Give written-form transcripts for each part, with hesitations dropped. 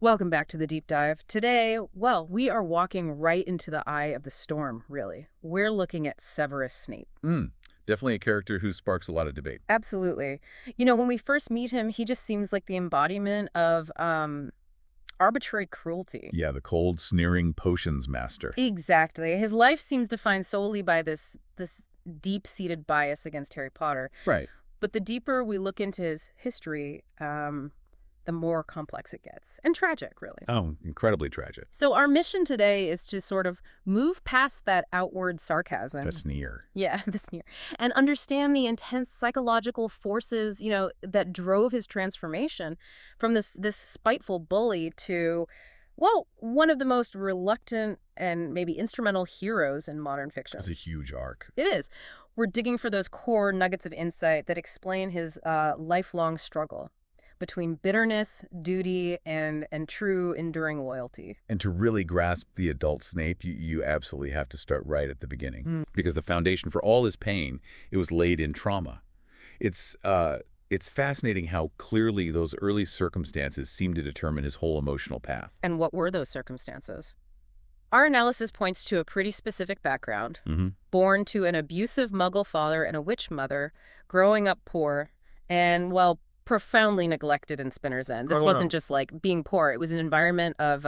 Welcome back to the deep dive. Today, well, we are walking right into the eye of the storm, really. We're looking at Severus Snape. Mm, Definitely a character who sparks a lot of debate. Absolutely. You know, when we first meet him, he just seems like the embodiment of arbitrary cruelty. Yeah, the cold, sneering potions master. Exactly. His life seems defined solely by this deep-seated bias against Harry Potter. Right. But the deeper we look into his history, the more complex it gets. And tragic, really. Oh, incredibly tragic. So our mission today is to sort of move past that outward sarcasm. The sneer. Yeah, the sneer. And understand the intense psychological forces, that drove his transformation from this spiteful bully to, well, one of the most reluctant and maybe instrumental heroes in modern fiction. It's a huge arc. It is. We're digging for those core nuggets of insight that explain his lifelong struggle between bitterness, duty, and true enduring loyalty. And to really grasp the adult Snape, you absolutely have to start right at the beginning. Because the foundation for all his pain, it was laid in trauma. It's fascinating how clearly those early circumstances seem to determine his whole emotional path. And what were those circumstances? Our analysis points to a pretty specific background. Born to an abusive muggle father and a witch mother, growing up poor, and, well, profoundly neglected in Spinner's End. This wasn't just like being poor. It was an environment of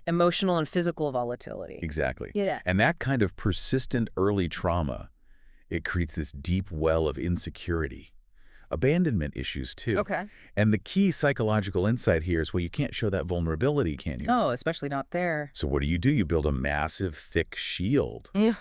emotional and physical volatility. Exactly. Yeah. And that kind of persistent early trauma, it creates this deep well of insecurity. Abandonment issues, too. Okay. And the key psychological insight here is, well, you can't show that vulnerability, can you? No, especially not there. So what do? You build a massive, thick shield. Yeah.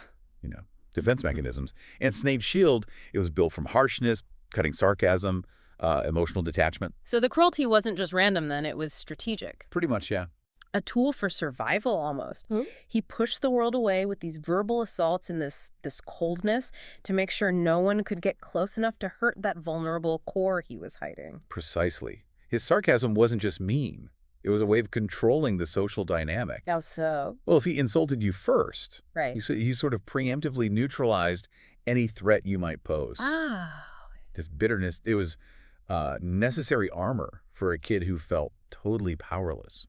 Defense mechanisms. And Snape's shield, it was built from harshness, cutting sarcasm, emotional detachment. So the cruelty wasn't just random then, it was strategic. Pretty much, yeah. A tool for survival almost. He pushed the world away with these verbal assaults and this coldness to make sure no one could get close enough to hurt that vulnerable core he was hiding. Precisely. His sarcasm wasn't just mean. It was a way of controlling the social dynamic. How so? Well, if he insulted you first, Right. he sort of preemptively neutralized any threat you might pose. Ah. This bitterness, it was necessary armor for a kid who felt totally powerless.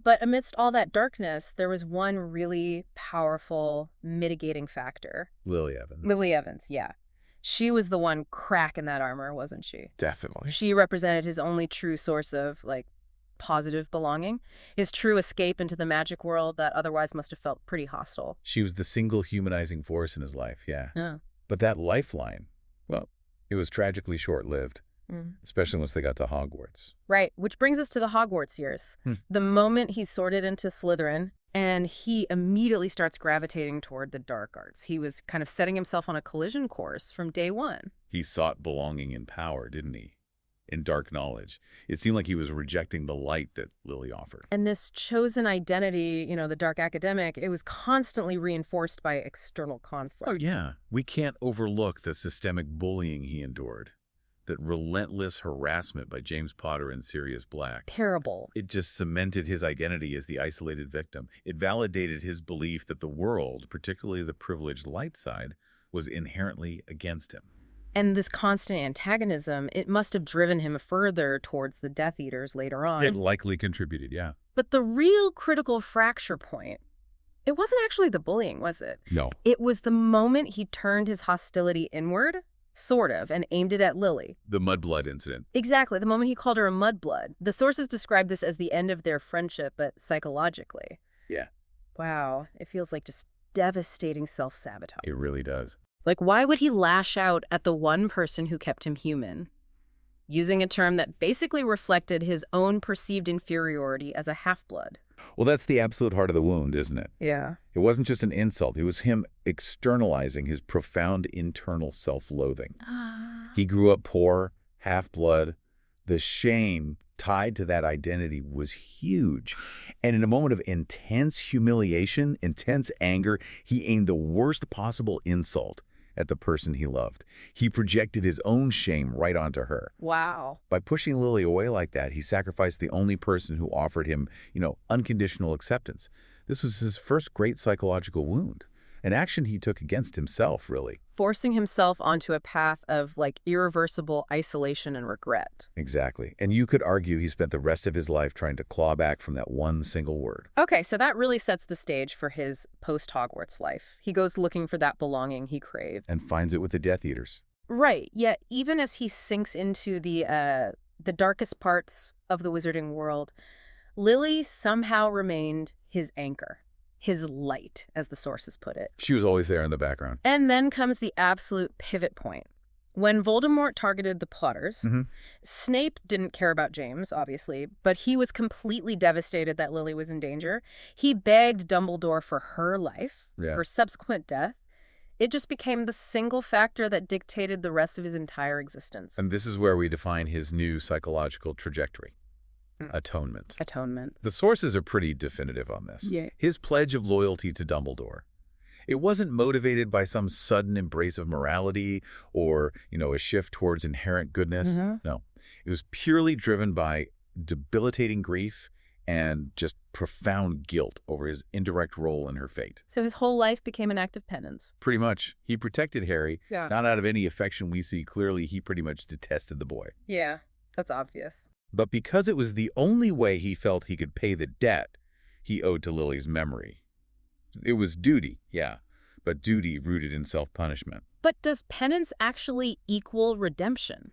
But amidst all that darkness, there was one really powerful mitigating factor. Lily Evans. Lily Evans, yeah. She was the one cracking that armor, wasn't she? Definitely. She represented his only true source of, positive belonging, his true escape into the magic world that otherwise must have felt pretty hostile. She was the single humanizing force in his life, yeah. Yeah. But that lifeline, well, it was tragically short-lived, especially once they got to Hogwarts. Right, which brings us to the Hogwarts years. The moment he's sorted into Slytherin, and he immediately starts gravitating toward the dark arts. He was kind of setting himself on a collision course from day one. He sought belonging in power, didn't he? In dark knowledge. It seemed like he was rejecting the light that Lily offered. And this chosen identity, the dark academic, it was constantly reinforced by external conflict. Oh, yeah. We can't overlook the systemic bullying he endured. That relentless harassment by James Potter and Sirius Black. Terrible. It just cemented his identity as the isolated victim. It validated his belief that the world, particularly the privileged light side, was inherently against him. And this constant antagonism, it must have driven him further towards the Death Eaters later on. It likely contributed, yeah. But the real critical fracture point, it wasn't actually the bullying, was it? No. It was the moment he turned his hostility inward, sort of, and aimed it at Lily. The mudblood incident. Exactly, the moment he called her a mudblood. The sources describe this as the end of their friendship, but psychologically. Yeah. Wow, it feels like just devastating self-sabotage. It really does. Why would he lash out at the one person who kept him human? Using a term that basically reflected his own perceived inferiority as a half-blood. Well, that's the absolute heart of the wound, isn't it? Yeah. It wasn't just an insult. It was him externalizing his profound internal self-loathing. He grew up poor, half-blood. The shame tied to that identity was huge. And in a moment of intense humiliation, intense anger, he aimed the worst possible insult at the person he loved. He projected his own shame right onto her. Wow. By pushing Lily away like that, he sacrificed the only person who offered him, unconditional acceptance. This was his first great psychological wound. An action he took against himself, really. Forcing himself onto a path of, like, irreversible isolation and regret. Exactly. And you could argue he spent the rest of his life trying to claw back from that one single word. Okay, so that really sets the stage for his post-Hogwarts life. He goes looking for that belonging he craved. And finds it with the Death Eaters. Right, yet even as he sinks into the darkest parts of the wizarding world, Lily somehow remained his anchor. His light, as the sources put it. She was always there in the background. And then comes the absolute pivot point. When Voldemort targeted the Potters, Snape didn't care about James, obviously, but he was completely devastated that Lily was in danger. He begged Dumbledore for her life, her subsequent death. It just became the single factor that dictated the rest of his entire existence. And this is where we define his new psychological trajectory. Atonement. Atonement. The sources are pretty definitive on this. Yeah. His pledge of loyalty to Dumbledore. It wasn't motivated by some sudden embrace of morality or, a shift towards inherent goodness. No. It was purely driven by debilitating grief and just profound guilt over his indirect role in her fate. So his whole life became an act of penance. Pretty much. He protected Harry, not out of any affection we see. Clearly, he pretty much detested the boy. Yeah, that's obvious. But because it was the only way he felt he could pay the debt he owed to Lily's memory. It was duty, but duty rooted in self-punishment. But does penance actually equal redemption?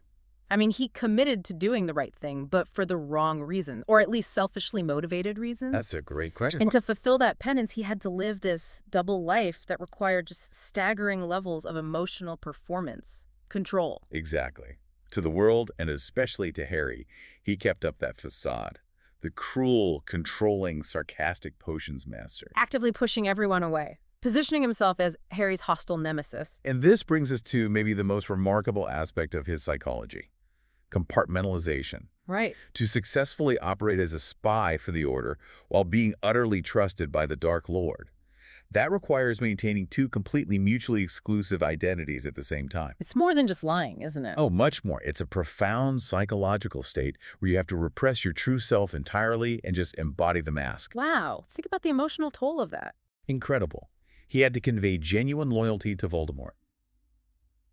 I mean, he committed to doing the right thing, but for the wrong reason, or at least selfishly motivated reasons. That's a great question. And to fulfill that penance, he had to live this double life that required just staggering levels of emotional performance, control. Exactly. To the world, and especially to Harry, he kept up that facade. The cruel, controlling, sarcastic potions master. Actively pushing everyone away, positioning himself as Harry's hostile nemesis. And this brings us to maybe the most remarkable aspect of his psychology. Compartmentalization. Right. To successfully operate as a spy for the Order while being utterly trusted by the Dark Lord. That requires maintaining two completely mutually exclusive identities at the same time. It's more than just lying, isn't it? Oh, much more. It's a profound psychological state where you have to repress your true self entirely and just embody the mask. Wow. Think about the emotional toll of that. Incredible. He had to convey genuine loyalty to Voldemort,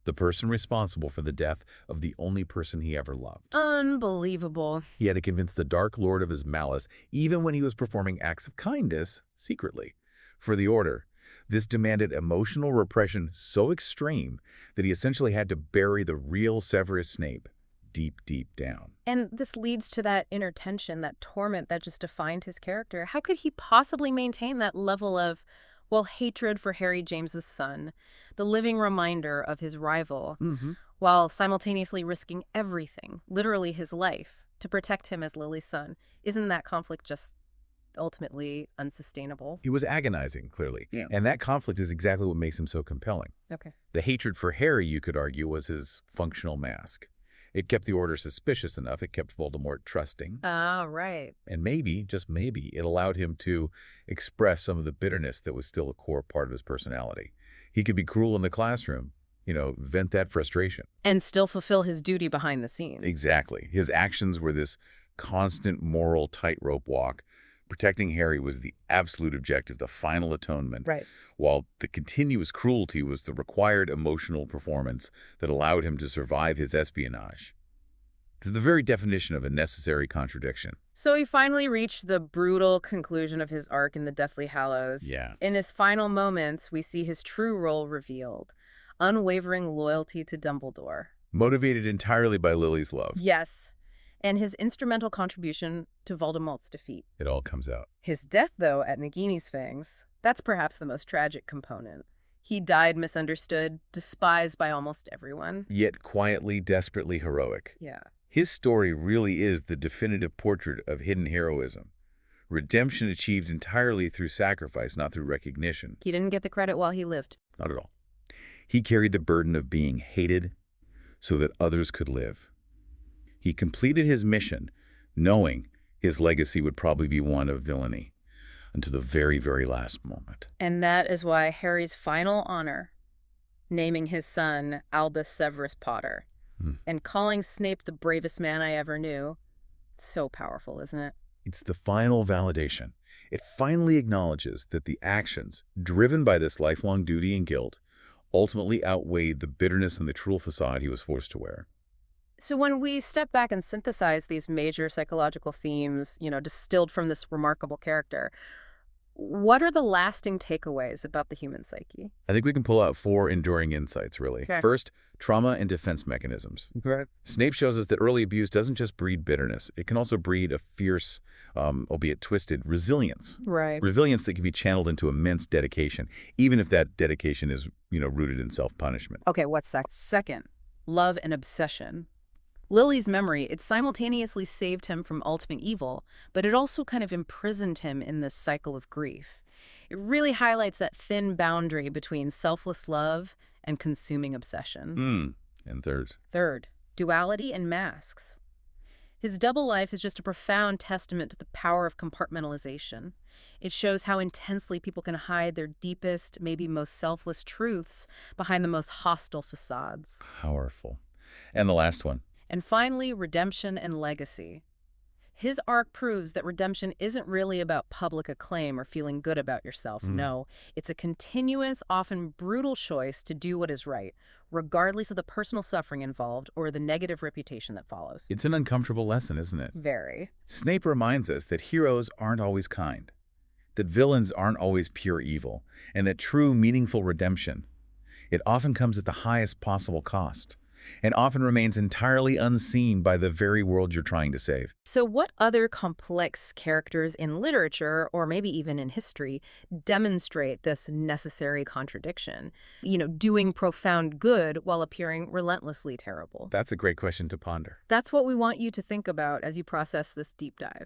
the person responsible for the death of the only person he ever loved. Unbelievable. He had to convince the Dark Lord of his malice, even when he was performing acts of kindness secretly. For the Order, this demanded emotional repression so extreme that he essentially had to bury the real Severus Snape deep, deep down. And this leads to that inner tension, that torment that just defined his character. How could he possibly maintain that level of, hatred for Harry James's son, the living reminder of his rival, while simultaneously risking everything, literally his life, to protect him as Lily's son? Isn't that conflict just ultimately unsustainable? It was agonizing, clearly. Yeah. And that conflict is exactly what makes him so compelling. Okay. The hatred for Harry, you could argue, was his functional mask. It kept the Order suspicious enough. It kept Voldemort trusting. Right. And maybe, just maybe, it allowed him to express some of the bitterness that was still a core part of his personality. He could be cruel in the classroom, vent that frustration. And still fulfill his duty behind the scenes. Exactly. His actions were this constant moral tightrope walk. Protecting Harry was the absolute objective, the final atonement. Right. While the continuous cruelty was the required emotional performance that allowed him to survive his espionage. It's the very definition of a necessary contradiction. So he finally reached the brutal conclusion of his arc in the Deathly Hallows. Yeah. In his final moments, we see his true role revealed. Unwavering loyalty to Dumbledore. Motivated entirely by Lily's love. Yes. And his instrumental contribution to Voldemort's defeat. It all comes out. His death, though, at Nagini's Fangs, that's perhaps the most tragic component. He died misunderstood, despised by almost everyone. Yet quietly, desperately heroic. Yeah. His story really is the definitive portrait of hidden heroism. Redemption achieved entirely through sacrifice, not through recognition. He didn't get the credit while he lived. Not at all. He carried the burden of being hated so that others could live. He completed his mission, knowing his legacy would probably be one of villainy, until the very, very last moment. And that is why Harry's final honor, naming his son Albus Severus Potter, and calling Snape the bravest man I ever knew, it's so powerful, isn't it? It's the final validation. It finally acknowledges that the actions, driven by this lifelong duty and guilt, ultimately outweighed the bitterness and the cruel facade he was forced to wear. So when we step back and synthesize these major psychological themes, distilled from this remarkable character, what are the lasting takeaways about the human psyche? I think we can pull out 4 enduring insights, really. Okay. First, trauma and defense mechanisms. Right. Snape shows us that early abuse doesn't just breed bitterness. It can also breed a fierce, albeit twisted, resilience. Right. Resilience that can be channeled into immense dedication, even if that dedication is, rooted in self-punishment. Okay, what's second? Love and obsession. Lily's memory, it simultaneously saved him from ultimate evil, but it also kind of imprisoned him in this cycle of grief. It really highlights that thin boundary between selfless love and consuming obsession. And Third, duality and masks. His double life is just a profound testament to the power of compartmentalization. It shows how intensely people can hide their deepest, maybe most selfless truths behind the most hostile facades. powerful. And the last one. And finally, redemption and legacy. His arc proves that redemption isn't really about public acclaim or feeling good about yourself. No, it's a continuous, often brutal choice to do what is right, regardless of the personal suffering involved or the negative reputation that follows. It's an uncomfortable lesson, isn't it? Very. Snape reminds us that heroes aren't always kind, that villains aren't always pure evil, and that true, meaningful redemption, it often comes at the highest possible cost, and often remains entirely unseen by the very world you're trying to save. So what other complex characters in literature, or maybe even in history, demonstrate this necessary contradiction? Doing profound good while appearing relentlessly terrible. That's a great question to ponder. That's what we want you to think about as you process this deep dive.